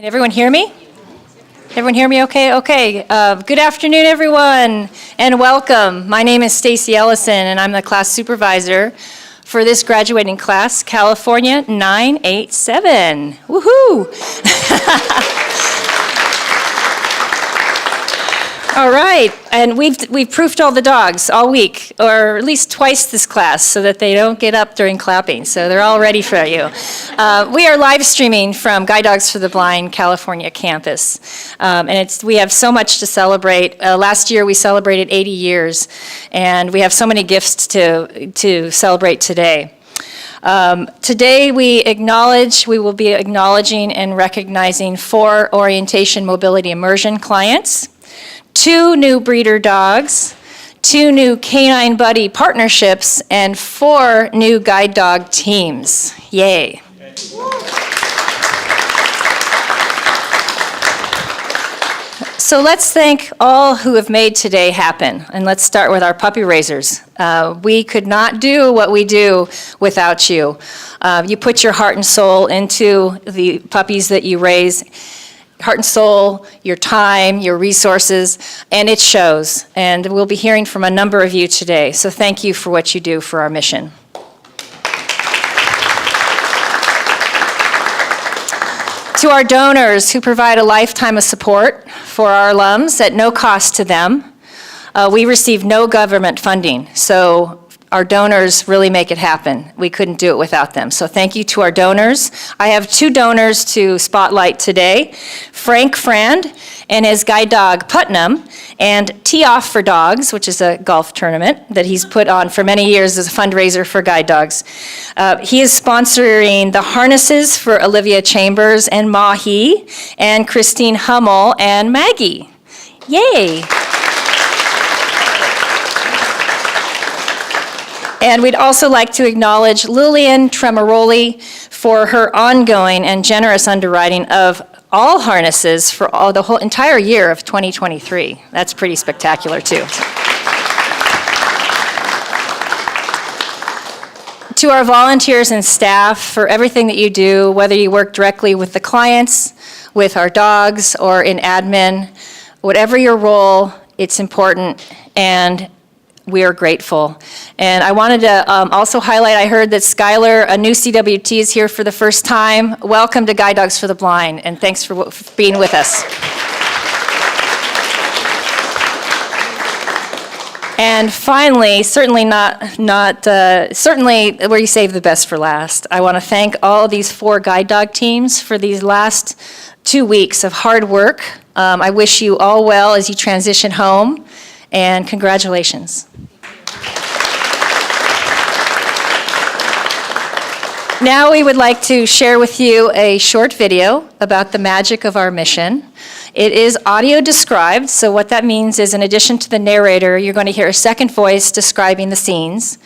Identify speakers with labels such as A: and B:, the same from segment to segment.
A: Can everyone hear me? Everyone hear me okay? Okay. Good afternoon, everyone, and welcome. My name is Stacy Ellison, and I'm the class supervisor for this graduating class, California 987. Woohoo! All right, and we've proofed all the dogs all week, or at least twice this class, so that they don't get up during clapping, so they're all ready for you. We are live streaming from Guide Dogs for the Blind California campus, and we have so much to celebrate. Last year we celebrated 80 years, and we have so many gifts to celebrate today. Today we will be acknowledging and recognizing 4 orientation mobility immersion clients, 2 new breeder dogs, 2 new canine buddy partnerships, and 4 new guide dog teams. Yay. So let's thank all who have made today happen, and let's start with our puppy raisers. We could not do what we do without you. You put your heart and soul into the puppies that you raise, heart and soul, your time, your resources, and it shows. And we'll be hearing from a number of you today. So thank you for what you do for our mission. To our donors who provide a lifetime of support for our alums at no cost to them, we receive no government funding. So our donors really make it happen. We couldn't do it without them. So thank you to our donors. I have 2 donors to spotlight today. Frank Frand and his guide dog Putnam, and Tee Off for Dogs, which is a golf tournament that he's put on for many years as a fundraiser for guide dogs. He is sponsoring the harnesses for Olivia Chambers and Mahi, and Christine Hummel and Maggie. Yay! And we'd also like to acknowledge Lillian Tremoroli for her ongoing and generous underwriting of all harnesses for the whole entire year of 2023. That's pretty spectacular, too. To our volunteers and staff for everything that you do, whether you work directly with the clients, with our dogs, or in admin, whatever your role, it's important, and we are grateful. And I wanted to also highlight, I heard that Skylar, a new CWT, is here for the first time. Welcome to Guide Dogs for the Blind, and thanks for being with us. And finally, certainly certainly where you save the best for last, I want to thank all these 4 guide dog teams for these last 2 weeks of hard work. I wish you all well as you transition home, and congratulations. Now we would like to share with you a short video about the magic of our mission. It is audio described, so what that means is in addition to the narrator, you're going to hear a second voice describing the scenes.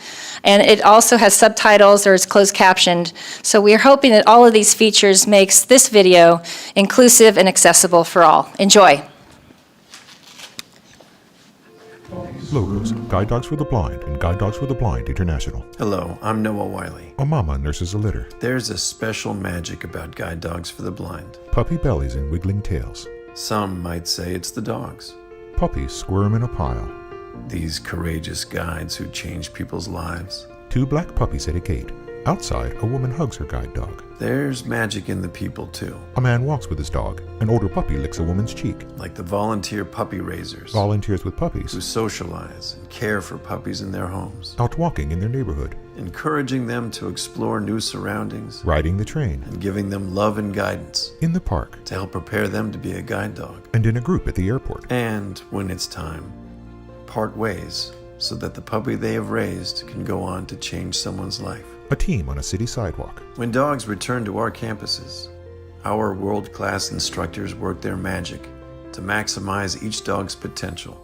A: And it also has subtitles or is closed captioned. So we're hoping that all of these features makes this video inclusive and accessible for all. Enjoy.
B: Logos, Guide Dogs for the Blind and Guide Dogs for the Blind International.
C: Hello, I'm Noah Wiley.
B: A mama nurses a litter.
C: There's a special magic about Guide Dogs for the Blind.
B: Puppy bellies and wiggling tails.
C: Some might say it's the dogs.
B: Puppies squirm in a pile.
C: These courageous guides who change people's lives.
B: 2 black puppies at a gate. Outside, a woman hugs her guide dog.
C: There's magic in the people, too.
B: A man walks with his dog. An older puppy licks a woman's cheek.
C: Like the volunteer puppy raisers.
B: Volunteers with puppies.
C: Who socialize and care for puppies in their homes.
B: Out walking in their neighborhood.
C: Encouraging them to explore new surroundings.
B: Riding the train.
C: And giving them love and guidance.
B: In the park.
C: To help prepare them to be a guide dog.
B: And in a group at the airport.
C: And, when it's time, part ways so that the puppy they have raised can go on to change someone's life.
B: A team on a city sidewalk.
C: When dogs return to our campuses, our world-class instructors work their magic to maximize each dog's potential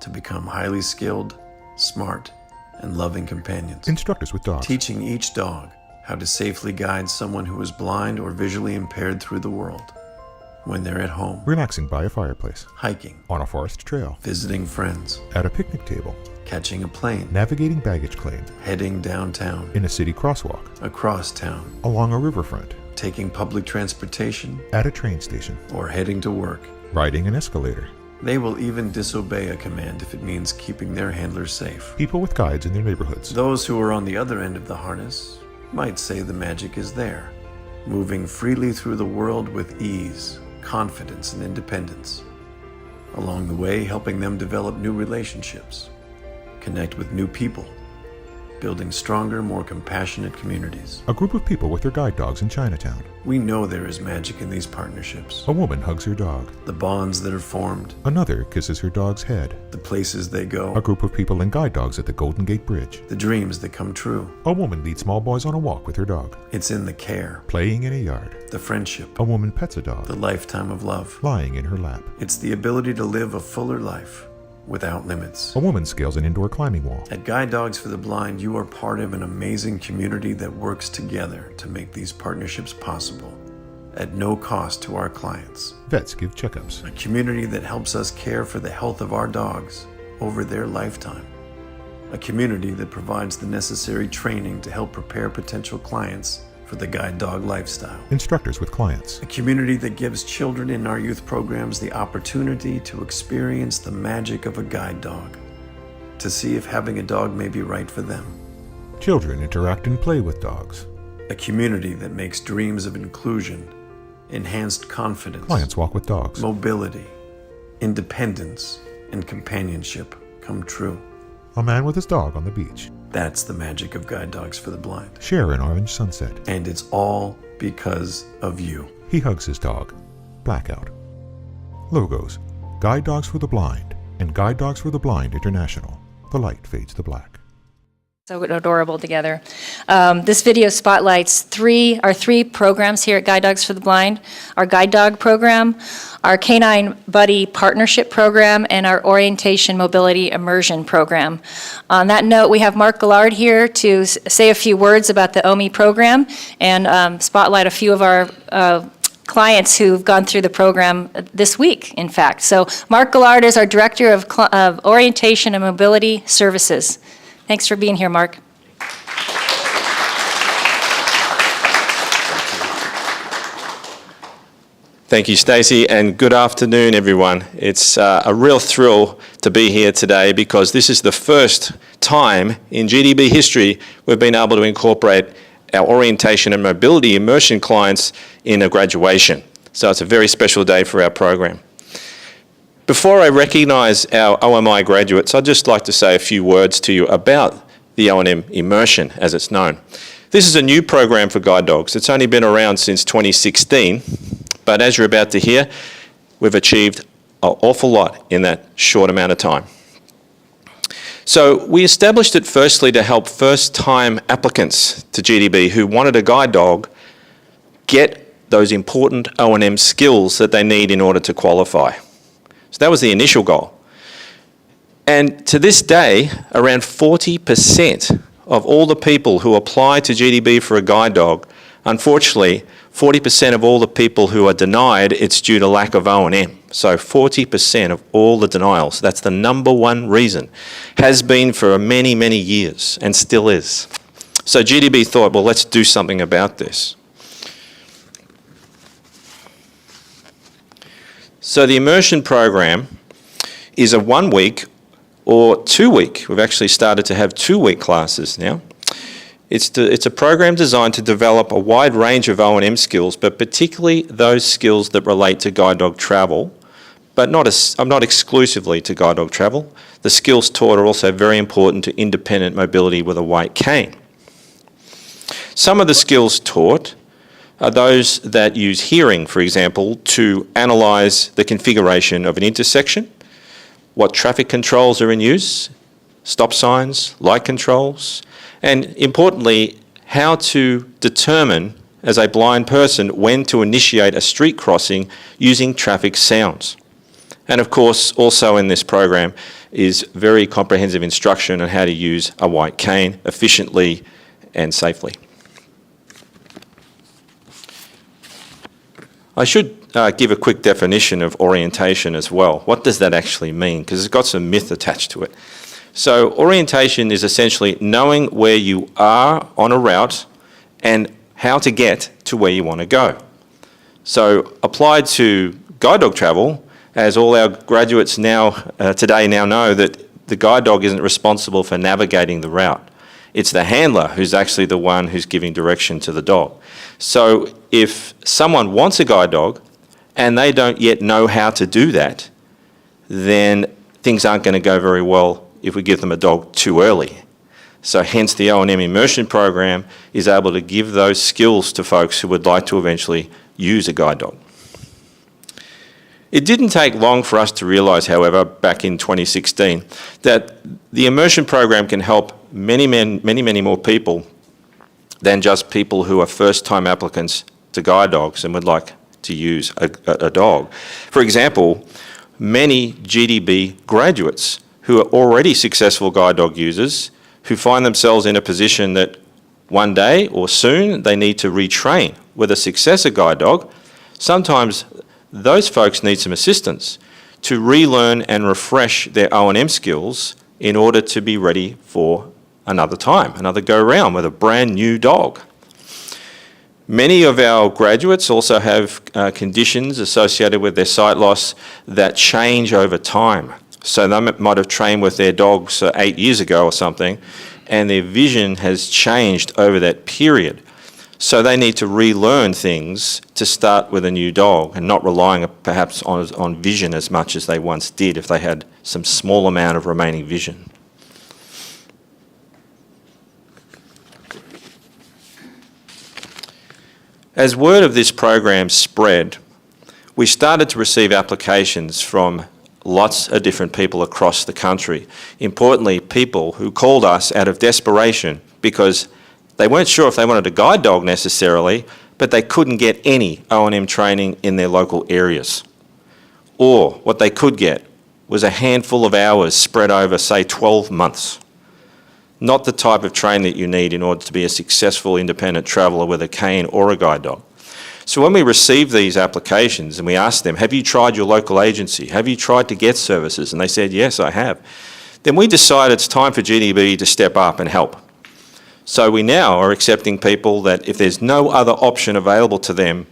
C: to become highly skilled, smart, and loving companions.
B: Instructors with dogs.
C: Teaching each dog how to safely guide someone who is blind or visually impaired through the world when they're at home.
B: Relaxing by a fireplace.
C: Hiking.
B: On a forest trail.
C: Visiting friends.
B: At a picnic table.
C: Catching a plane.
B: Navigating baggage claim.
C: Heading downtown.
B: In a city crosswalk.
C: Across town.
B: Along a riverfront.
C: taking public transportation,
B: At a train station.
C: or heading to work.
B: Riding an escalator.
C: They will even disobey a command if it means keeping their handler safe.
B: People with guides in their neighborhoods.
C: Those who are on the other end of the harness might say the magic is there, moving freely through the world with ease, confidence, and independence. Along the way, helping them develop new relationships, connect with new people, building stronger, more compassionate communities.
B: A group of people with their guide dogs in Chinatown.
C: We know there is magic in these partnerships.
B: A woman hugs her dog.
C: The bonds that are formed,
B: Another kisses her dog's head.
C: the places they
B: A
C: go,
B: group of people and guide dogs at the Golden Gate Bridge.
C: the dreams that come true.
B: A woman leads small boys on a walk with her dog.
C: It's in the care,
B: Playing in a yard.
C: the friendship,
B: A woman pets a dog.
C: the lifetime of love.
B: Lying in her lap.
C: It's the ability to live a fuller life without limits.
B: A woman scales an indoor climbing wall.
C: At Guide Dogs for the Blind, you are part of an amazing community that works together to make these partnerships possible at no cost to our clients.
B: Vets give checkups.
C: A community that helps us care for the health of our dogs over their lifetime. A community that provides the necessary training to help prepare potential clients for the guide dog lifestyle.
B: Instructors with clients.
C: A community that gives children in our youth programs the opportunity to experience the magic of a guide dog, to see if having a dog may be right for them.
B: Children interact and play with dogs.
C: A community that makes dreams of inclusion, enhanced confidence,
B: Clients walk with dogs.
C: mobility, independence, and companionship come true.
B: A man with his dog on the beach.
C: That's the magic of Guide Dogs for the Blind.
B: Share an orange sunset.
C: And it's all because of you.
B: He hugs his dog. Blackout. Logos. Guide Dogs for the Blind and Guide Dogs for the Blind International. The light fades to black.
A: So adorable together. This video spotlights our three programs here at Guide Dogs for the Blind: our Guide Dog program, our Canine Buddy Partnership program, and our Orientation Mobility Immersion program. On that note, we have Mark Gillard here to say a few words about the OMI program and spotlight a few of our clients who've gone through the program this week, in fact. So Mark Gillard is our Director of Orientation and Mobility Services. Thanks for being here, Mark.
D: Thank you, Stacey, and good afternoon, everyone. It's a real thrill to be here today because this is the first time in GDB history we've been able to incorporate our orientation and mobility immersion clients in a graduation. So it's a very special day for our program. Before I recognise our OMI graduates, I'd just like to say a few words to you about the O&M immersion, as it's known. This is a new program for guide dogs. It's only been around since 2016, but as you're about to hear, we've achieved an awful lot in that short amount of time. So we established it firstly to help first-time applicants to GDB who wanted a guide dog get those important O&M skills that they need in order to qualify. So that was the initial goal. And to this day, around 40% of all the people who apply to GDB for a guide dog, unfortunately, 40% of all the people who are denied, it's due to lack of O&M. So 40% of all the denials, that's the number one reason, has been for many, many years and still is. So GDB thought, well, let's do something about this. So the immersion program is a 1 week or 2 week. We've actually started to have 2 week classes now. It's a program designed to develop a wide range of O&M skills, but particularly those skills that relate to guide dog travel, but not exclusively to guide dog travel. The skills taught are also very important to independent mobility with a white cane. Some of the skills taught are those that use hearing, for example, to analyse the configuration of an intersection, what traffic controls are in use, stop signs, light controls, and importantly, how to determine, as a blind person, when to initiate a street crossing using traffic sounds. And of course, also in this program is very comprehensive instruction on how to use a white cane efficiently and safely. I should give a quick definition of orientation as well. What does that actually mean? Because it's got some myth attached to it. So orientation is essentially knowing where you are on a route and how to get to where you want to go. So applied to guide dog travel, as all our graduates now today know that the guide dog isn't responsible for navigating the route. It's the handler who's actually the one who's giving direction to the dog. So if someone wants a guide dog and they don't yet know how to do that, then things aren't going to go very well if we give them a dog too early. So hence the O&M immersion program is able to give those skills to folks who would like to eventually use a guide dog. It didn't take long for us to realise, however, back in 2016, that the immersion program can help many more people than just people who are first-time applicants to guide dogs and would like to use a dog. For example, many GDB graduates who are already successful guide dog users who find themselves in a position that one day or soon they need to retrain with a successor guide dog, sometimes those folks need some assistance to relearn and refresh their O&M skills in order to be ready for another time, another go-round with a brand new dog. Many of our graduates also have conditions associated with their sight loss that change over time. So they might have trained with their dogs 8 years ago or something, and their vision has changed over that period. So they need to relearn things to start with a new dog and not relying perhaps on vision as much as they once did if they had some small amount of remaining vision. As word of this program spread, we started to receive applications from lots of different people across the country. Importantly, people who called us out of desperation because they weren't sure if they wanted a guide dog necessarily, but they couldn't get any O&M training in their local areas. Or what they could get was a handful of hours spread over, say, 12 months. Not the type of training that you need in order to be a successful independent traveller with a cane or a guide dog. So when we received these applications and we asked them, have you tried your local agency? Have you tried to get services? And they said, yes, I have. Then we decided it's time for GDB to step up and help. So we now are accepting people that if there's no other option available to them,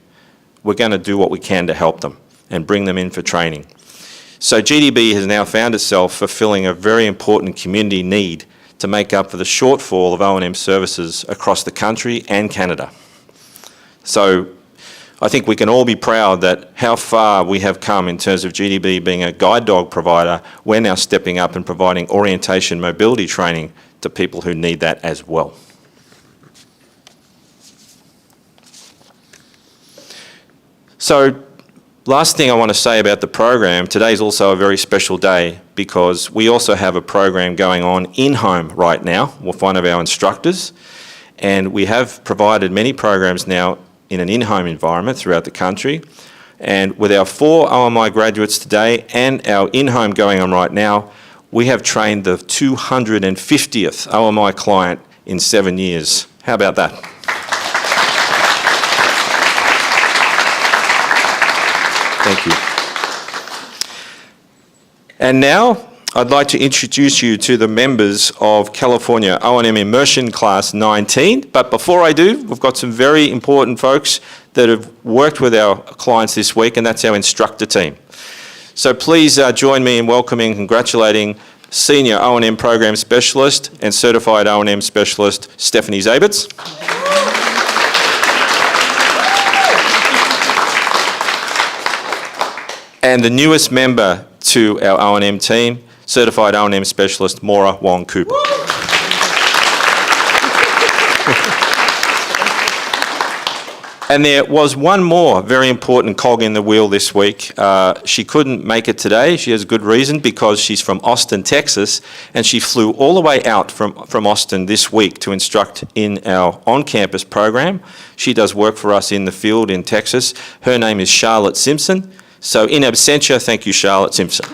D: we're going to do what we can to help them and bring them in for training. So GDB has now found itself fulfilling a very important community need to make up for the shortfall of O&M services across the country and Canada. So I think we can all be proud that how far we have come in terms of GDB being a guide dog provider. We're now stepping up and providing orientation mobility training to people who need that as well. So, last thing I want to say about the program, today's also a very special day because we also have a program going on in-home right now with one of our instructors, and we have provided many programs now in an in-home environment throughout the country. And with our 4 OMI graduates today and our in-home going on right now, we have trained the 250th OMI client in 7 years. How about that? Thank you. And now I'd like to introduce you to the members of California O&M Immersion Class 19. But before I do, we've got some very important folks that have worked with our clients this week, and that's our instructor team. So please join me in welcoming and congratulating Senior O&M Program Specialist and Certified O&M Specialist, Stephanie Zabitz. And the newest member to our O&M team, Certified O&M Specialist, Maura Wong Cooper. And there was one more very important cog in the wheel this week. She couldn't make it today. She has good reason because she's from Austin, Texas, and she flew all the way out from Austin this week to instruct in our on-campus program. She does work for us in the field in Texas. Her name is Charlotte Simpson. So in absentia, thank you, Charlotte Simpson.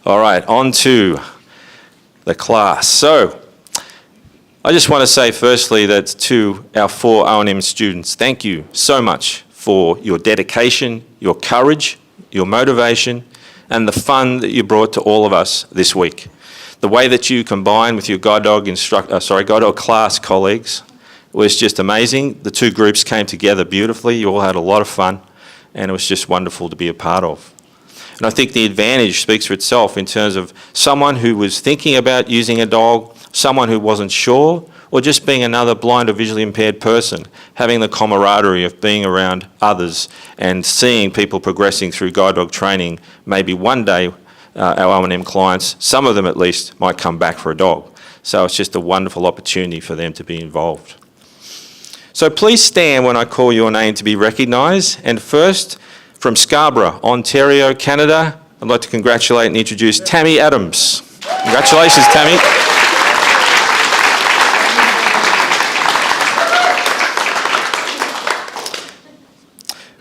D: All right, on to the class. So I just want to say firstly that to our 4 O&M students, thank you so much for your dedication, your courage, your motivation, and the fun that you brought to all of us this week. The way that you combine with your guide dog guide dog class colleagues was just amazing. The two groups came together beautifully. You all had a lot of fun, and it was just wonderful to be a part of. And I think the advantage speaks for itself in terms of someone who was thinking about using a dog, someone who wasn't sure, or just being another blind or visually impaired person, having the camaraderie of being around others and seeing people progressing through guide dog training. Maybe one day our O&M clients, some of them at least, might come back for a dog. So it's just a wonderful opportunity for them to be involved. So please stand when I call your name to be recognised. And first, from Scarborough, Ontario, Canada, I'd like to congratulate and introduce Tammy Adams. Congratulations, Tammy.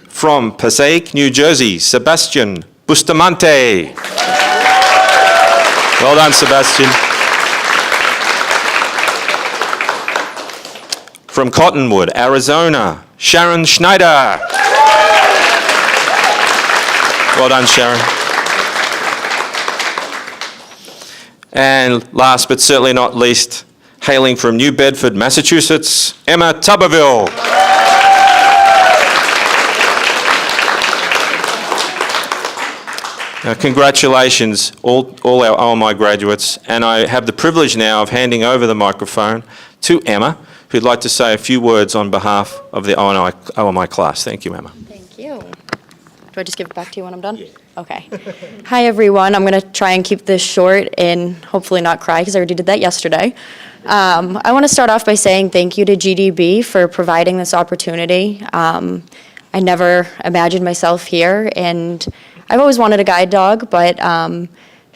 D: From Passaic, New Jersey, Sebastian Bustamante. Well done, Sebastian. From Cottonwood, Arizona, Sharon Schneider. Well done, Sharon. And last but certainly not least, hailing from New Bedford, Massachusetts, Emma Tuberville. Congratulations, all our OMI graduates, and I have the privilege now of handing over the microphone to Emma, who'd like to say a few words on behalf of the OMI class. Thank you, Emma.
E: Thank you. Do I just give it back to you when I'm done? Yeah. Okay. Hi, everyone. I'm going to try and keep this short and hopefully not cry because I already did that yesterday. I want to start off by saying thank you to GDB for providing this opportunity. I never imagined myself here, and I've always wanted a guide dog, but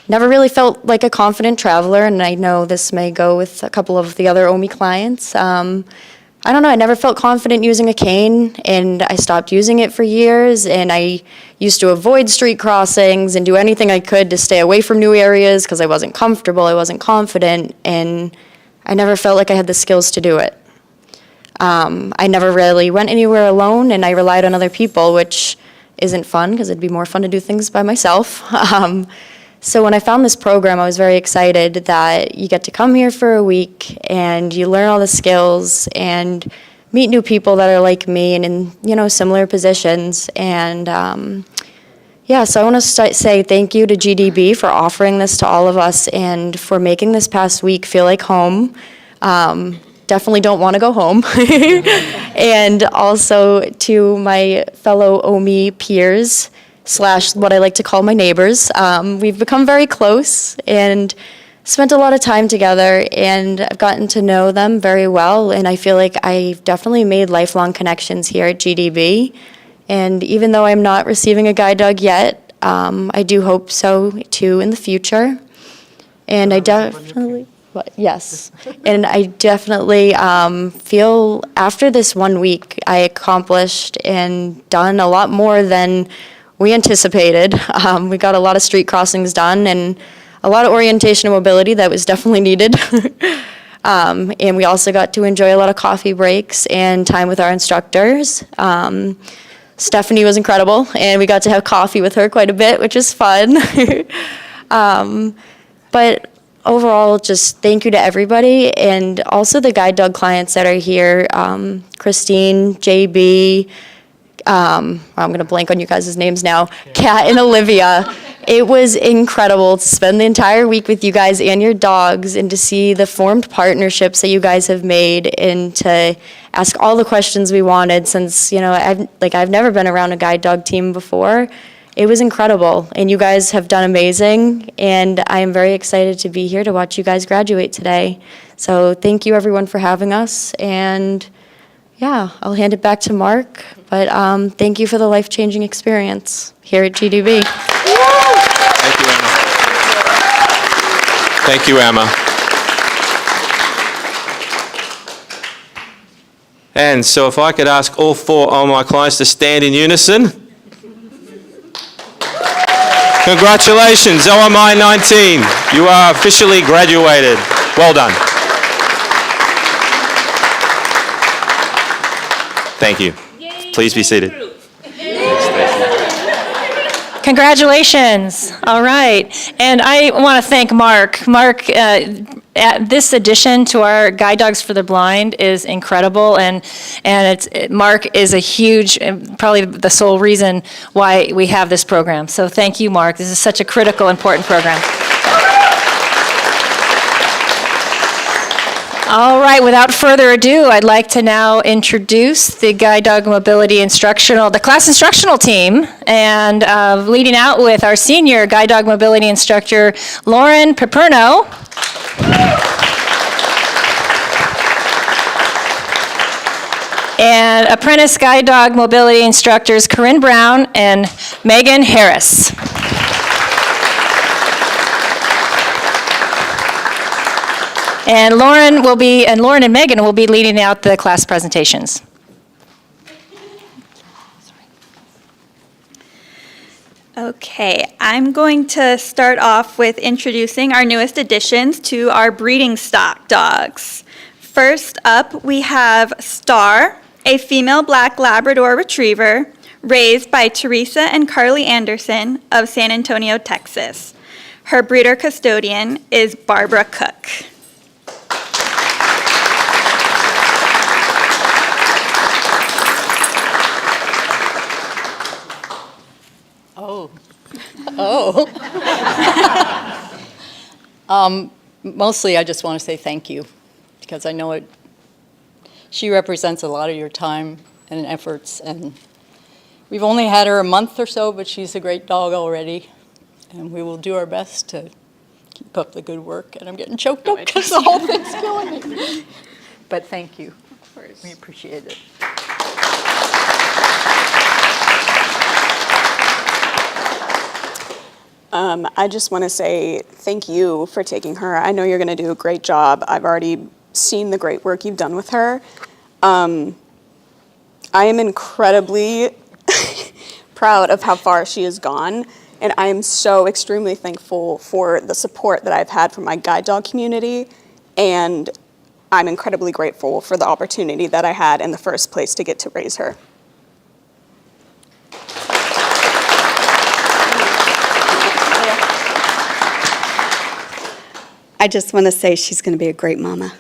E: never really felt like a confident traveler, and I know this may go with a couple of the other OMI clients. I don't know, I never felt confident using a cane, and I stopped using it for years, and I used to avoid street crossings and do anything I could to stay away from new areas because I wasn't comfortable, I wasn't confident, and I never felt like I had the skills to do it. I never really went anywhere alone, and I relied on other people, which isn't fun because it'd be more fun to do things by myself. So when I found this program, I was very excited that you get to come here for a week and you learn all the skills and meet new people that are like me and in similar positions. And so I want to say thank you to GDB for offering this to all of us and for making this past week feel like home. Definitely don't want to go home. And also to my fellow OMI peers / what I like to call my neighbors. We've become very close and spent a lot of time together, and I've gotten to know them very well, and I feel like I've definitely made lifelong connections here at GDB. And even though I'm not receiving a guide dog yet, I do hope so too in the future. And I definitely... Yes, and I definitely feel after this 1 week, I accomplished and done a lot more than we anticipated. We got a lot of street crossings done and a lot of orientation and mobility that was definitely needed. And we also got to enjoy a lot of coffee breaks and time with our instructors. Stephanie was incredible, and we got to have coffee with her quite a bit, which is fun. But overall, just thank you to everybody, and also the guide dog clients that are here, Christine, JB, I'm going to blank on you guys' names now, Kat and Olivia. It was incredible to spend the entire week with you guys and your dogs and to see the formed partnerships that you guys have made and to ask all the questions we wanted since, I've never been around a guide dog team before. It was incredible, and you guys have done amazing, and I am very excited to be here to watch you guys graduate today. So thank you, everyone, for having us, and I'll hand it back to Mark, but thank you for the life-changing experience here at GDB.
D: Thank you, Emma. Thank you, Emma. And so if I could ask all 4 of my clients to stand in unison. Congratulations, OMI 19. You are officially graduated. Well done. Thank you. Please be seated.
A: Congratulations. All right. And I want to thank Mark. Mark, this addition to our Guide Dogs for the Blind is incredible. And Mark is a huge, probably the sole reason why we have this program. So thank you, Mark. This is such a critical, important program. All right, without further ado, I'd like to now introduce the Guide Dog Mobility the class instructional team, and leading out with our senior Guide Dog Mobility instructor, Lauren Paperno. And apprentice Guide Dog Mobility instructors, Corinne Brown and Megan Harris. And Lauren and Megan will be leading out the class presentations.
F: Okay, I'm going to start off with introducing our newest additions to our breeding stock dogs. First up, we have Star, a female black Labrador retriever raised by Teresa and Carly Anderson of San Antonio, Texas. Her breeder custodian is Barbara Cook.
G: Mostly I just want to say thank you, because I know she represents a lot of your time and efforts, and we've only had her a month or so, but she's a great dog already, and we will do our best to keep up the good work. And I'm getting choked up because the whole thing's killing me. But thank you. Of course. We appreciate it.
H: I just want to say thank you for taking her. I know you're going to do a great job. I've already seen the great work you've done with her. I am incredibly proud of how far she has gone, and I am so extremely thankful for the support that I've had from my guide dog community, and I'm incredibly grateful for the opportunity that I had in the first place to get to raise her.
I: I just want to say she's going to be a great mama.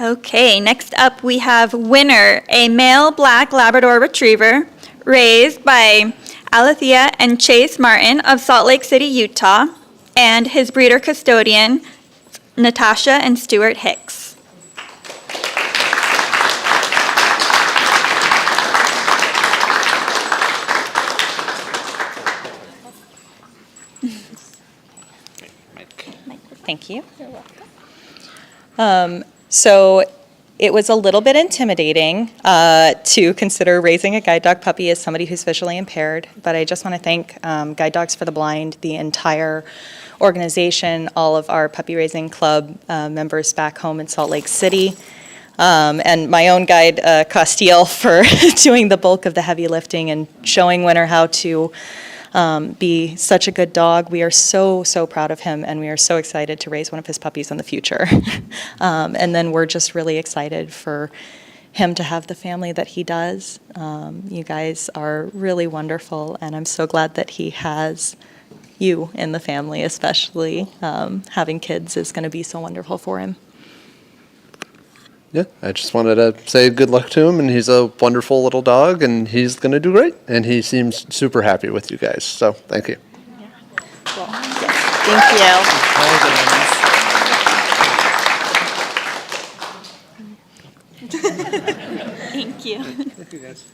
F: Okay, next up we have Winner, a male black Labrador retriever raised by Alethea and Chase Martin of Salt Lake City, Utah, and his breeder custodian, Natasha and Stuart Hicks.
J: Thank you. You're welcome. So it was a little bit intimidating to consider raising a guide dog puppy as somebody who's visually impaired, but I just want to thank Guide Dogs for the Blind, the entire organization, all of our puppy raising club members back home in Salt Lake City, and my own guide, Castiel, for doing the bulk of the heavy lifting and showing Winner how to be such a good dog. We are so, so proud of him, and we are so excited to raise one of his puppies in the future. And then we're just really excited for him to have the family that he does. You guys are really wonderful, and I'm so glad that he has you in the family, especially. Having kids is going to be so wonderful for him.
K: Yeah, I just wanted to say good luck to him, and he's a wonderful little dog, and he's going to do great, and he seems super happy with you guys, so thank you.
J: Well, yes,
F: Thank you.
K: Thank you, guys.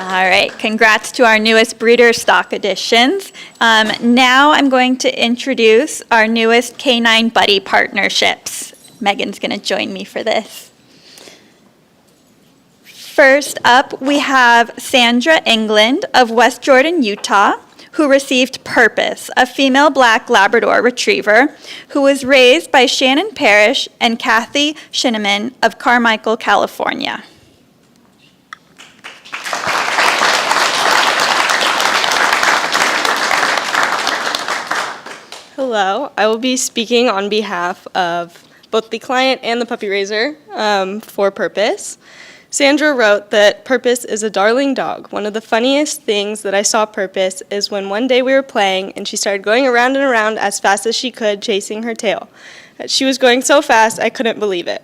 F: All right, congrats to our newest breeder stock additions. Now I'm going to introduce our newest canine buddy partnerships. Megan's going to join me for this. First up, we have Sandra England of West Jordan, Utah, who received Purpose, a female black Labrador retriever, who was raised by Shannon Parrish and Kathy Shinneman of Carmichael, California.
L: Hello, I will be speaking on behalf of both the client and the puppy raiser for Purpose. Sandra wrote that Purpose is a darling dog. One of the funniest things that I saw Purpose is when one day we were playing and she started going around and around as fast as she could, chasing her tail. She was going so fast, I couldn't believe it.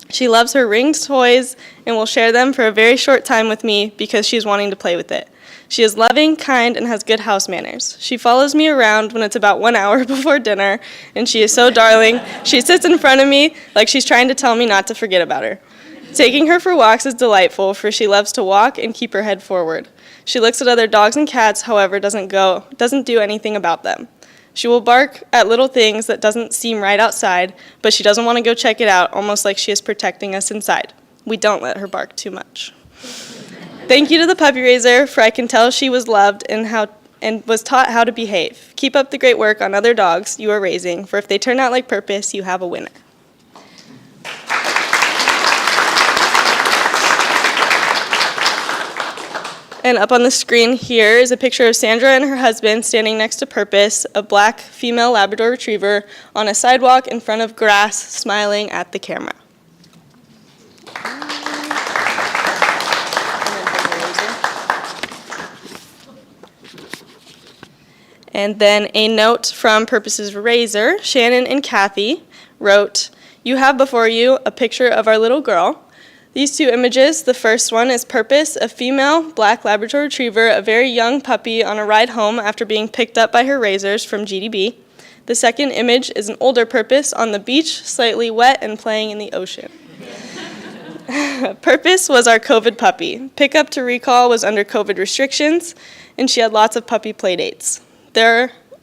L: She loves her ringed toys and will share them for a very short time with me because she's wanting to play with it. She is loving, kind, and has good house manners. She follows me around when it's about 1 hour before dinner, and she is so darling. She sits in front of me like she's trying to tell me not to forget about her. Taking her for walks is delightful, for she loves to walk and keep her head forward. She looks at other dogs and cats, however, doesn't do anything about them. She will bark at little things that doesn't seem right outside, but she doesn't want to go check it out, almost like she is protecting us inside. We don't let her bark too much. Thank you to the puppy raiser, for I can tell she was loved and was taught how to behave. Keep up the great work on other dogs you are raising, for if they turn out like Purpose, you have a winner. And up on the screen here is a picture of Sandra and her husband standing next to Purpose, a black female Labrador retriever, on a sidewalk in front of grass, smiling at the camera. And then a note from Purpose's raiser, Shannon and Kathy, wrote, "You have before you a picture of our little girl. These two images, the first one is Purpose, a female black Labrador retriever, a very young puppy on a ride home after being picked up by her raisers from GDB. The second image is an older Purpose on the beach, slightly wet and playing in the ocean." Purpose was our COVID puppy. Pickup to recall was under COVID restrictions, and she had lots of puppy play dates.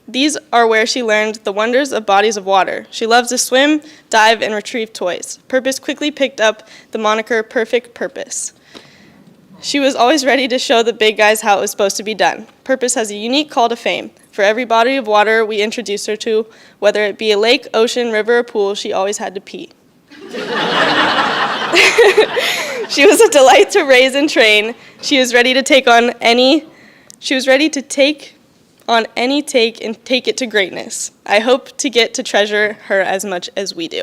L: These are where she learned the wonders of bodies of water. She loves to swim, dive, and retrieve toys. Purpose quickly picked up the moniker Perfect Purpose. She was always ready to show the big guys how it was supposed to be done. Purpose has a unique call to fame. For every body of water we introduced her to, whether it be a lake, ocean, river, or pool, she always had to pee. She was a delight to raise and train. She was ready to take on any take and take it to greatness. I hope to get to treasure her as much as we do.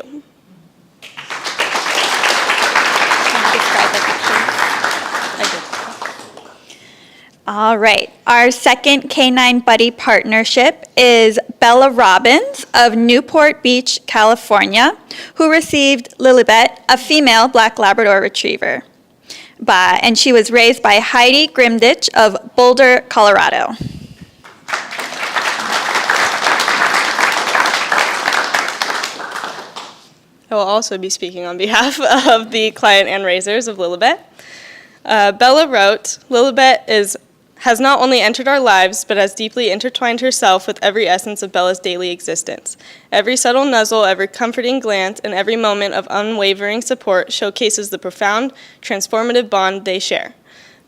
F: All right, our second Canine Buddy partnership is Bella Robbins of Newport Beach, California, who received Lilibet, a female black Labrador retriever. And she was raised by Heidi Grimditch of Boulder, Colorado.
L: I will also be speaking on behalf of the client and raisers of Lilibet. Bella wrote, "Lilibet has not only entered our lives, but has deeply intertwined herself with every essence of Bella's daily existence. Every subtle nuzzle, every comforting glance, and every moment of unwavering support showcases the profound, transformative bond they share.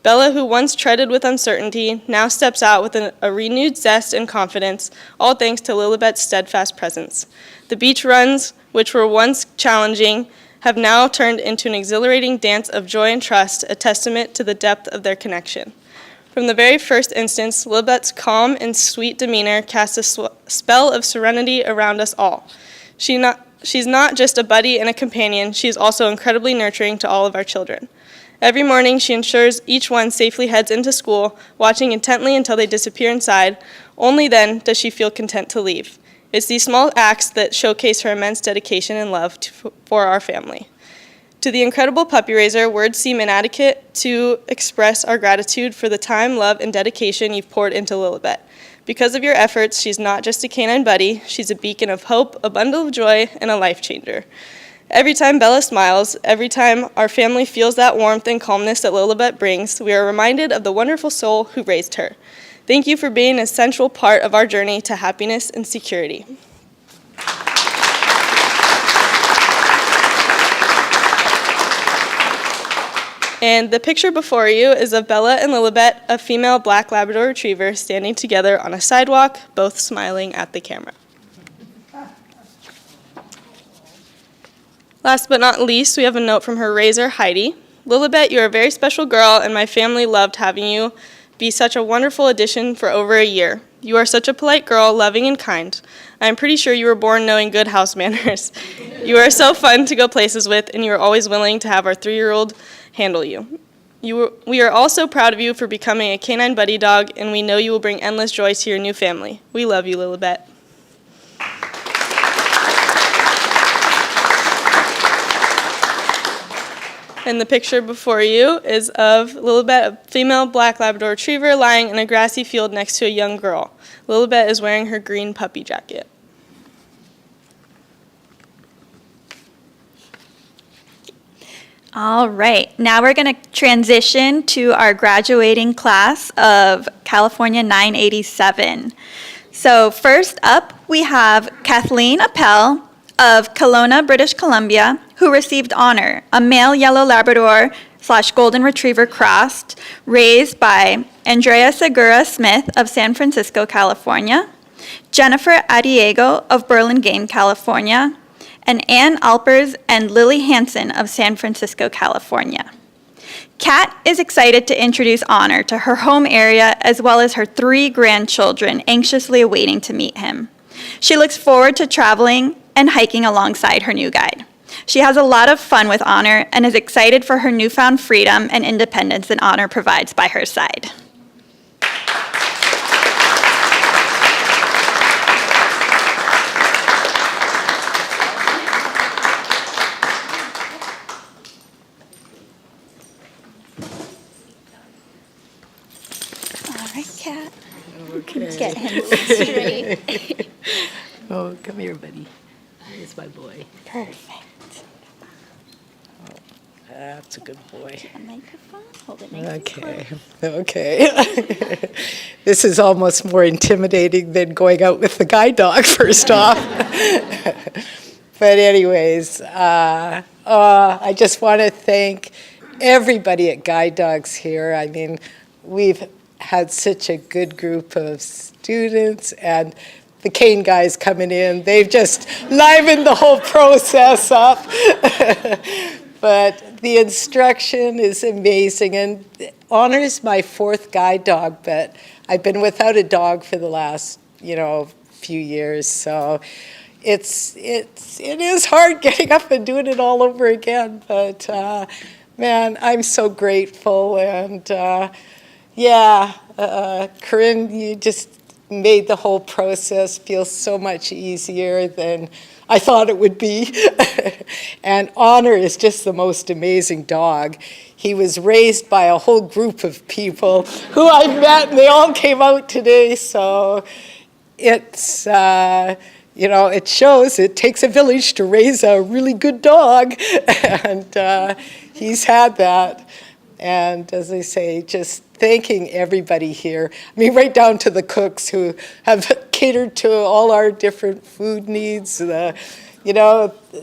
L: Bella, who once treaded with uncertainty, now steps out with a renewed zest and confidence, all thanks to Lilibet's steadfast presence. The beach runs, which were once challenging, have now turned into an exhilarating dance of joy and trust, a testament to the depth of their connection. From the very first instance, Lilibet's calm and sweet demeanor casts a spell of serenity around us all. She's not just a buddy and a companion, she is also incredibly nurturing to all of our children. Every morning, she ensures each one safely heads into school, watching intently until they disappear inside. Only then does she feel content to leave. It's these small acts that showcase her immense dedication and love for our family. To the incredible puppy raiser, words seem inadequate to express our gratitude for the time, love, and dedication you've poured into Lilibet. Because of your efforts, she's not just a canine buddy, she's a beacon of hope, a bundle of joy, and a life changer. Every time Bella smiles, every time our family feels that warmth and calmness that Lilibet brings, we are reminded of the wonderful soul who raised her. Thank you for being a central part of our journey to happiness and security." And the picture before you is of Bella and Lilibet, a female black Labrador Retriever, standing together on a sidewalk, both smiling at the camera. Last but not least, we have a note from her raiser, Heidi. Lilibet, you're a very special girl, and my family loved having you be such a wonderful addition for over a year. You are such a polite girl, loving and kind. I am pretty sure you were born knowing good house manners. You are so fun to go places with, and you are always willing to have our 3-year-old handle you. We are all so proud of you for becoming a canine buddy dog, and we know you will bring endless joy to your new family. We love you, Lilibet. And the picture before you is of Lilibet, a female black Labrador Retriever, lying in a grassy field next to a young girl. Lilibet is wearing her green puppy jacket.
F: All right, now we're going to transition to our graduating class of California 987. So first up, we have Kathleen Appel of Kelowna, British Columbia, who received Honor, a male yellow Labrador / Golden Retriever crossed, raised by Andrea Segura Smith of San Francisco, California, Jennifer Adiego of Burlingame, California, and Ann Alpers and Lily Hansen of San Francisco, California. Kat is excited to introduce Honor to her home area as well as her 3 grandchildren anxiously awaiting to meet him. She looks forward to traveling and hiking alongside her new guide. She has a lot of fun with Honor and is excited for her newfound freedom and independence that Honor provides by her side. All right, Kat.
M: Okay.
F: Get him straight.
M: Oh, come here, buddy. Here's my boy.
F: Perfect.
M: That's a good boy.
F: A microphone. Hold it nice and
M: Okay,
F: close.
M: okay. This is almost more intimidating than going out with the guide dog, first off. But anyways, I just want to thank everybody at Guide Dogs here. I mean, we've had such a good group of students, and the cane guys coming in, they've just livened the whole process up. But the instruction is amazing, and Honor is my 4th guide dog, but I've been without a dog for the last, few years, so it is hard getting up and doing it all over again, but man, I'm so grateful, and Corinne, you just made the whole process feel so much easier than I thought it would be. And Honor is just the most amazing dog. He was raised by a whole group of people who I met, and they all came out today, so it's, it shows it takes a village to raise a really good dog, and he's had that. And as I say, just thanking everybody here. I mean, right down to the cooks who have catered to all our different food needs.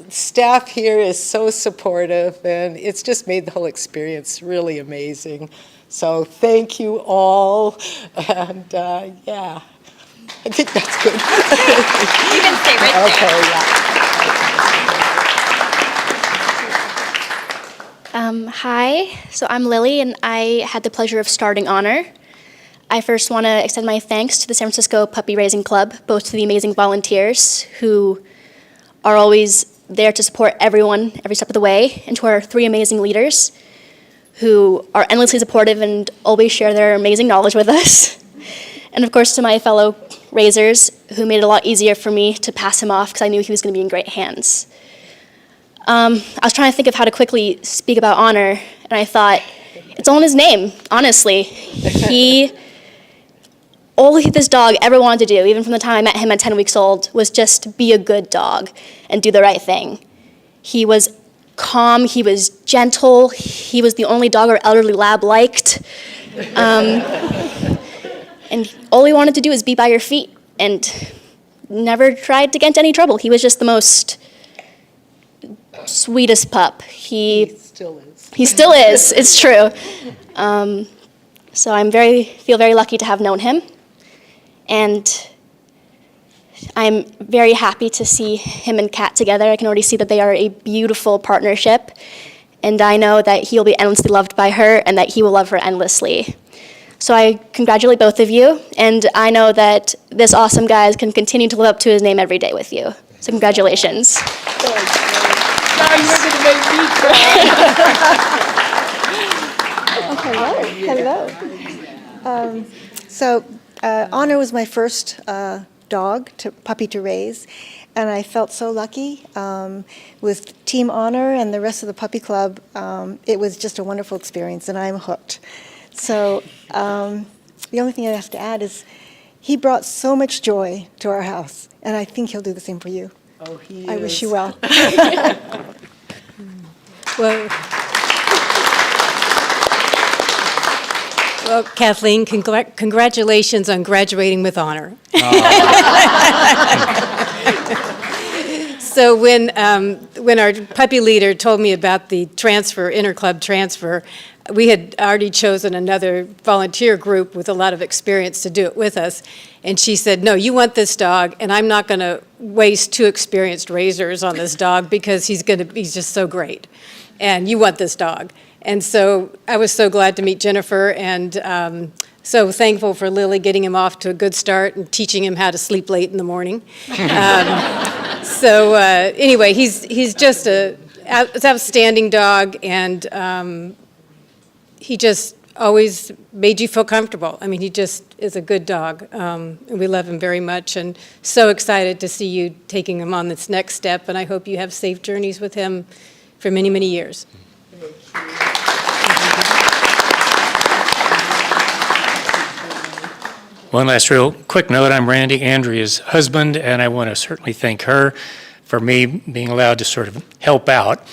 M: Staff here is so supportive, and it's just made the whole experience really amazing. So thank you all, and I think that's good.
F: You can stay right there.
M: Okay, yeah.
N: Hi, so I'm Lily, and I had the pleasure of starting Honor. I first want to extend my thanks to the San Francisco Puppy Raising Club, both to the amazing volunteers who are always there to support everyone every step of the way, and to our 3 amazing leaders who are endlessly supportive and always share their amazing knowledge with us. And of course to my fellow raisers who made it a lot easier for me to pass him off because I knew he was going to be in great hands. I was trying to think of how to quickly speak about Honor, and I thought, it's all in his name, honestly. All this dog ever wanted to do, even from the time I met him at 10 weeks old, was just be a good dog and do the right thing. He was calm, he was gentle, he was the only dog our elderly lab liked. And all he wanted to do was be by your feet and never tried to get into any trouble. He was just the most sweetest pup. He
M: still is.
N: He still is. It's true. So I'm feel very lucky to have known him, and I'm very happy to see him and Kat together. I can already see that they are a beautiful partnership, and I know that he'll be endlessly loved by her and that he will love her endlessly. So I congratulate both of you, and I know that this awesome guy can continue to live up to his name every day with you. So congratulations.
M: Now you're going to make me cry.
O: Hello. Honor was my first puppy to raise, and I felt so lucky with Team Honor and the rest of the puppy club. It was just a wonderful experience, and I'm hooked. So the only thing I have to add is he brought so much joy to our house, and I think he'll do the same for you.
M: Oh, he
O: I wish you well.
P: Well, Kathleen, congratulations on graduating with honor. So when our puppy leader told me about the interclub transfer, we had already chosen another volunteer group with a lot of experience to do it with us. And she said, no, you want this dog, and I'm not going to waste 2 experienced raisers on this dog because he's just so great. And you want this dog. And so I was so glad to meet Jennifer, and so thankful for Lily getting him off to a good start and teaching him how to sleep late in the morning. Anyway, he's just an outstanding dog, and he just always made you feel comfortable. I mean, he just is a good dog, and we love him very much, and so excited to see you taking him on this next step, and I hope you have safe journeys with him for many, many years.
Q: One last real quick note, I'm Randy, Andrea's husband, and I want to certainly thank her for me being allowed to sort of help out,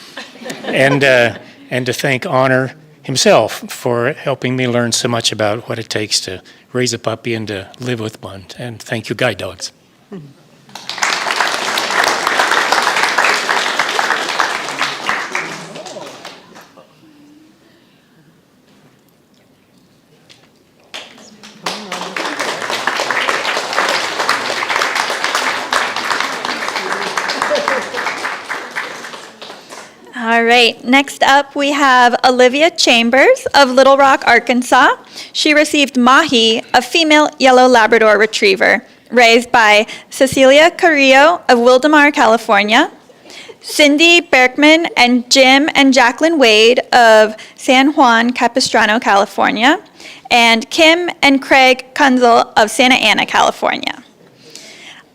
Q: and to thank Honor himself for helping me learn so much about what it takes to raise a puppy and to live with one. And thank you, guide dogs.
F: All right, next up we have Olivia Chambers of Little Rock, Arkansas. She received Mahi, a female yellow Labrador retriever, raised by Cecilia Carrillo of Wildomar, California, Cindy Berkman and Jim and Jacqueline Wade of San Juan Capistrano, California, and Kim and Craig Kunzel of Santa Ana, California.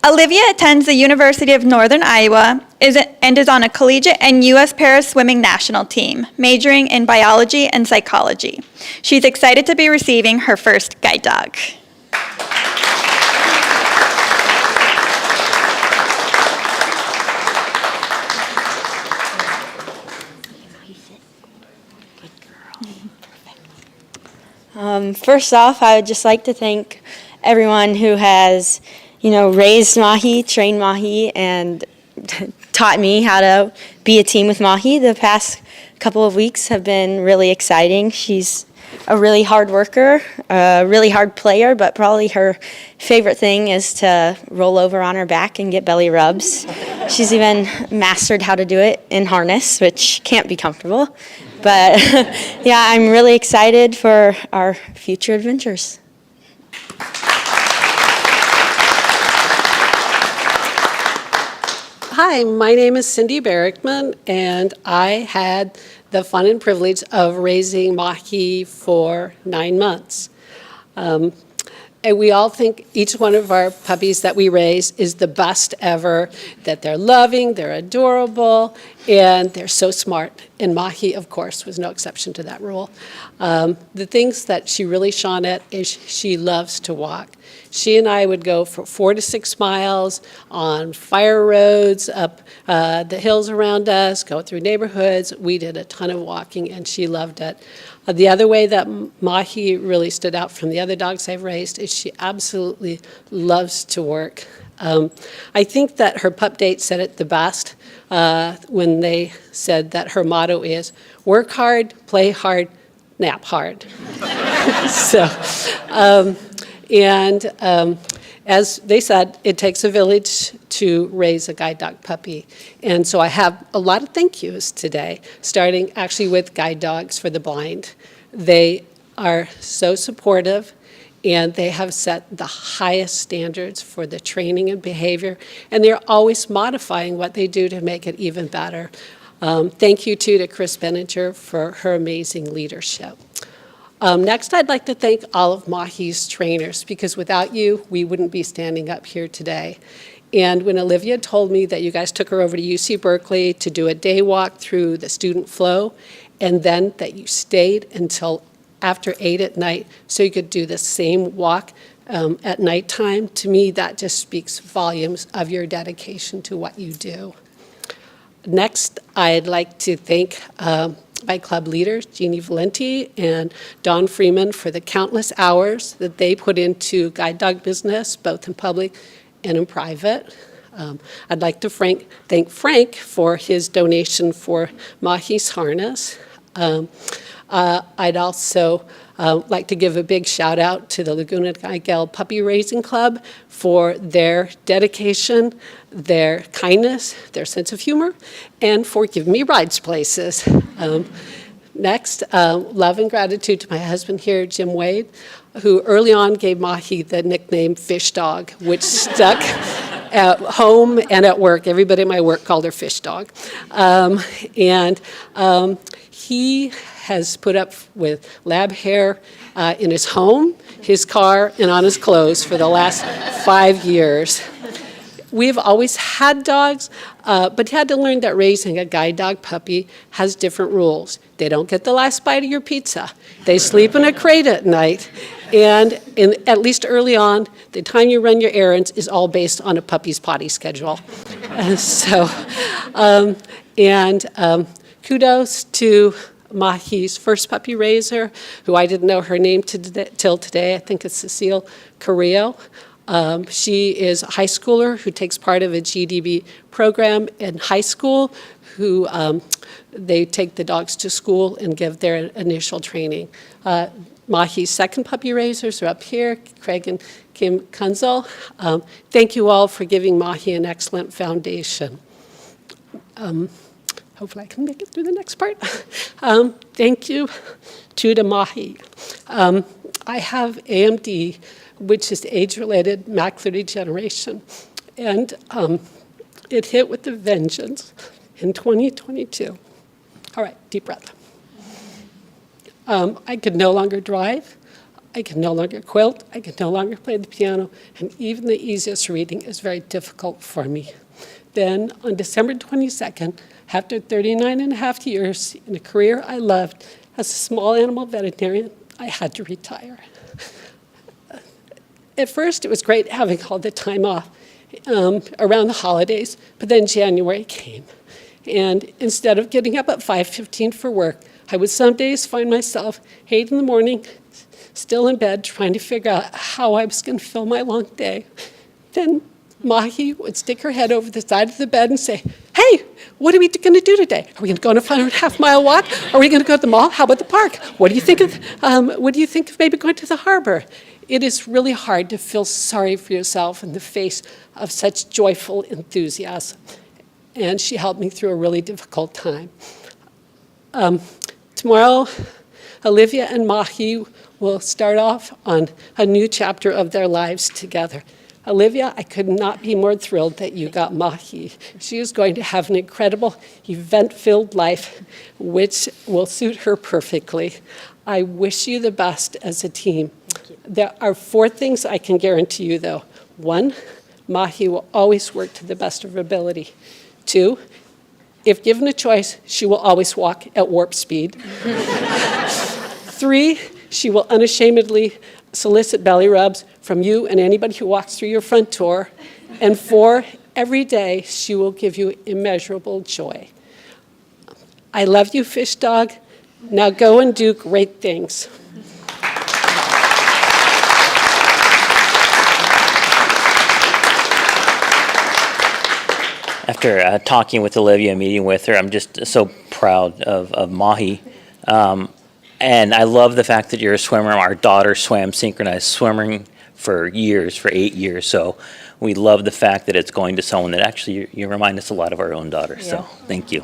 F: Olivia attends the University of Northern Iowa and is on a collegiate and U.S. para-swimming national team, majoring in biology and psychology. She's excited to be receiving her first guide dog.
R: First off, I would just like to thank everyone who has raised Mahi, trained Mahi, and taught me how to be a team with Mahi. The past couple of weeks have been really exciting. She's a really hard worker, a really hard player, but probably her favorite thing is to roll over on her back and get belly rubs. She's even mastered how to do it in harness, which can't be comfortable. But yeah, I'm really excited for our future adventures.
S: Hi, my name is Cindy Berrickman, and I had the fun and privilege of raising Mahi for 9 months. And we all think each one of our puppies that we raise is the best ever, that they're loving, they're adorable, and they're so smart. And Mahi, of course, was no exception to that rule. The things that she really shone at is she loves to walk. She and I would go for 4 to 6 miles on fire roads, up the hills around us, go through neighborhoods. We did a ton of walking, and she loved it. The other way that Mahi really stood out from the other dogs I've raised is she absolutely loves to work. I think that her pup date said it the best when they said that her motto is work hard, play hard, nap hard. So, as they said, it takes a village to raise a guide dog puppy. And so I have a lot of thank yous today, starting actually with Guide Dogs for the Blind. They are so supportive, and they have set the highest standards for the training and behavior, and they're always modifying what they do to make it even better. Thank you, too, to Chris Benninger for her amazing leadership. Next, I'd like to thank all of Mahi's trainers, because without you, we wouldn't be standing up here today. And when Olivia told me that you guys took her over to UC Berkeley to do a day walk through the student flow, and then that you stayed until after 8 at night so you could do the same walk at nighttime, to me, that just speaks volumes of your dedication to what you do. Next, I'd like to thank my club leaders, Jeannie Valenti and Dawn Freeman, for the countless hours that they put into guide dog business, both in public and in private. I'd like to thank Frank for his donation for Mahi's harness. I'd also like to give a big shout out to the Laguna Niguel Puppy Raising Club for their dedication, their kindness, their sense of humor, and for giving me rides places. Next, love and gratitude to my husband here, Jim Wade, who early on gave Mahi the nickname Fish Dog, which stuck at home and at work. Everybody at my work called her Fish Dog. He has put up with lab hair in his home, his car, and on his clothes for the last 5 years. We've always had dogs, but you had to learn that raising a guide dog puppy has different rules. They don't get the last bite of your pizza. They sleep in a crate at night. And at least early on, the time you run your errands is all based on a puppy's potty schedule. Kudos to Mahi's first puppy raiser, who I didn't know her name till today. I think it's Cecile Carrillo. She is a high schooler who takes part of a GDB program in high school, who they take the dogs to school and give their initial training. Mahi's second puppy raisers are up here, Craig and Kim Kunzel. Thank you all for giving Mahi an excellent foundation. Hopefully I can make it through the next part. Thank you to Mahi. I have AMD, which is age-related macular degeneration, and it hit with a vengeance in 2022. All right, deep breath. I could no longer drive, I could no longer quilt, I could no longer play the piano, and even the easiest reading is very difficult for me. Then, on December 22nd, after 39 and a half years in a career I loved as a small animal veterinarian, I had to retire. At first, it was great having all the time off around the holidays, but then January came. And instead of getting up at 5:15 for work, I would some days find myself 8 in the morning, still in bed, trying to figure out how I was going to fill my long day. Then Mahi would stick her head over the side of the bed and say, "Hey, what are we going to do today? Are we going to go on a 5.5-mile walk? Are we going to go to the mall? How about the park? What do you think of maybe going to the harbor?" It is really hard to feel sorry for yourself in the face of such joyful enthusiasm. And she helped me through a really difficult time. Tomorrow, Olivia and Mahi will start off on a new chapter of their lives together. Olivia, I could not be more thrilled that you got Mahi. She is going to have an incredible, event-filled life, which will suit her perfectly. I wish you the best as a team. There are 4 things I can guarantee you, though. 1, Mahi will always work to the best of her ability. 2, if given a choice, she will always walk at warp speed. 3, she will unashamedly solicit belly rubs from you and anybody who walks through your front door. And 4, every day she will give you immeasurable joy. I love you, Fish Dog. Now go and do great things.
T: after talking with Olivia, meeting with her, I'm just so proud of Mahi. And I love the fact that you're a swimmer. Our daughter swam synchronized swimming for years, for 8 years. So we love the fact that it's going to someone that actually you remind us a lot of our own daughter.
A: Yeah.
T: So thank you.